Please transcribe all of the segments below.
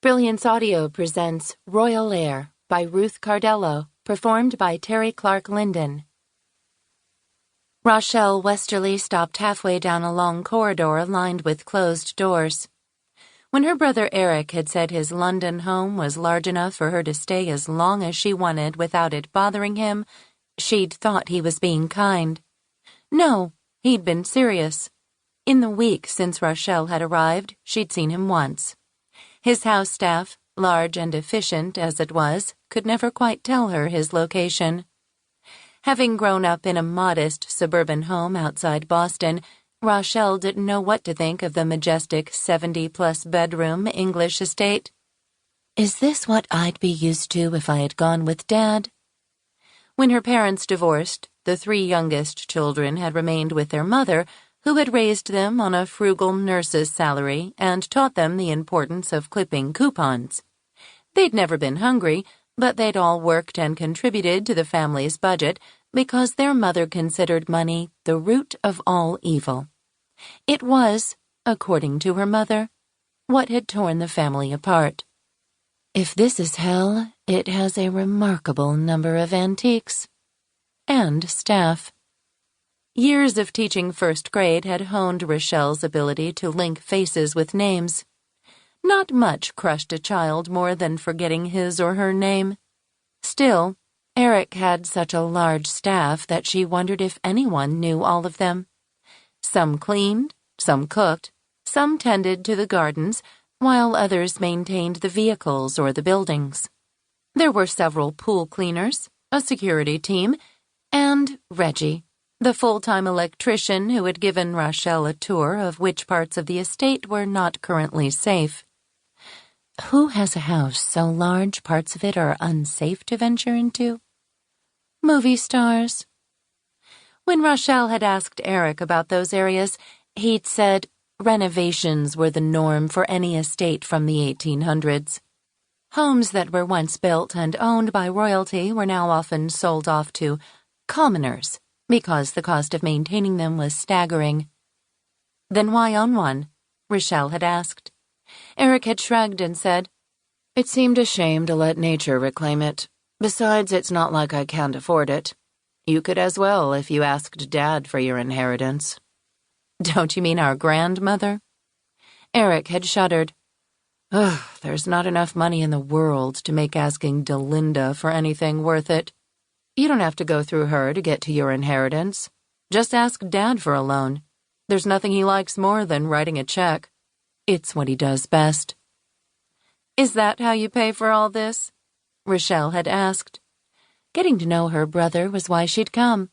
Brilliance Audio presents Royal Heir by Ruth Cardello, performed by Terry Clark Linden. Rachelle Westerly stopped halfway down a long corridor lined with closed doors. When her brother Eric had said his London home was large enough for her to stay as long as she wanted without it bothering him, she'd thought he was being kind. No, he'd been serious. In the week since Rachelle had arrived, she'd seen him once. His house staff, large and efficient as it was, could never quite tell her his location. Having grown up in a modest suburban home outside Boston, Rachelle didn't know what to think of the majestic 70-plus bedroom English estate. Is this what I'd be used to if I had gone with Dad? When her parents divorced, the three youngest children had remained with their mother, who had raised them on a frugal nurse's salary and taught them the importance of clipping coupons. They'd never been hungry, but they'd all worked and contributed to the family's budget because their mother considered money the root of all evil. It was, according to her mother, what had torn the family apart. If this is hell, it has a remarkable number of antiques. And staff. Years of teaching first grade had honed Rachelle's ability to link faces with names. Not much crushed a child more than forgetting his or her name. Still, Eric had such a large staff that she wondered if anyone knew all of them. Some cleaned, some cooked, some tended to the gardens, while others maintained the vehicles or the buildings. There were several pool cleaners, a security team, and Reggie, the full-time electrician who had given Rachelle a tour of which parts of the estate were not currently safe. Who has a house so large parts of it are unsafe to venture into? Movie stars. When Rachelle had asked Eric about those areas, he'd said renovations were the norm for any estate from the 1800s. Homes that were once built and owned by royalty were now often sold off to commoners, because the cost of maintaining them was staggering. Then why own one? Rachelle had asked. Eric had shrugged and said, "It seemed a shame to let nature reclaim it. Besides, it's not like I can't afford it. You could as well if you asked Dad for your inheritance." "Don't you mean our grandmother?" Eric had shuddered. "Ugh, there's not enough money in the world to make asking Delinda for anything worth it. You don't have to go through her to get to your inheritance. Just ask Dad for a loan. There's nothing he likes more than writing a check. It's what he does best." "Is that how you pay for all this?" Rachelle had asked. Getting to know her brother was why she'd come.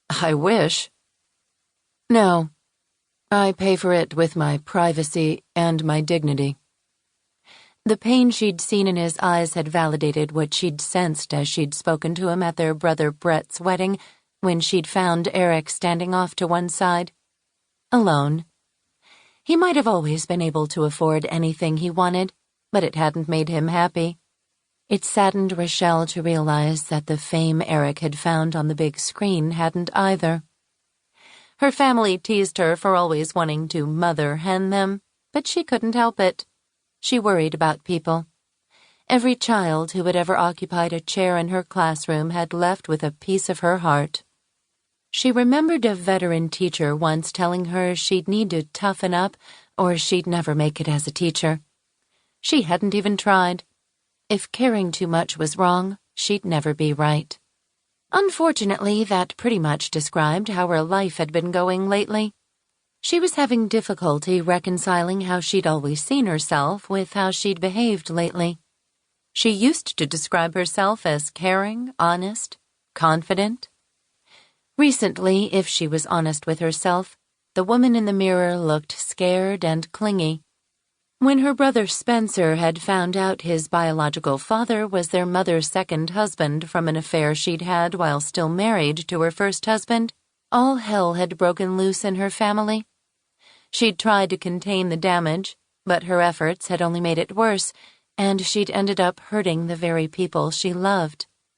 "I wish." "No. I pay for it with my privacy and my dignity." The pain she'd seen in his eyes had validated what she'd sensed as she'd spoken to him at their brother Brett's wedding, when she'd found Eric standing off to one side. Alone. He might have always been able to afford anything he wanted, but it hadn't made him happy. It saddened Rachelle to realize that the fame Eric had found on the big screen hadn't either. Her family teased her for always wanting to mother hen them, but she couldn't help it. She worried about people. Every child who had ever occupied a chair in her classroom had left with a piece of her heart. She remembered a veteran teacher once telling her she'd need to toughen up or she'd never make it as a teacher. She hadn't even tried. If caring too much was wrong, she'd never be right. Unfortunately, that pretty much described how her life had been going lately. She was having difficulty reconciling how she'd always seen herself with how she'd behaved lately. She used to describe herself as caring, honest, confident. Recently, if she was honest with herself, the woman in the mirror looked scared and clingy. When her brother Spencer had found out his biological father was their mother's second husband from an affair she'd had while still married to her first husband, all hell had broken loose in her family. She'd tried to contain the damage, but her efforts had only made it worse, and she'd ended up hurting the very people she loved.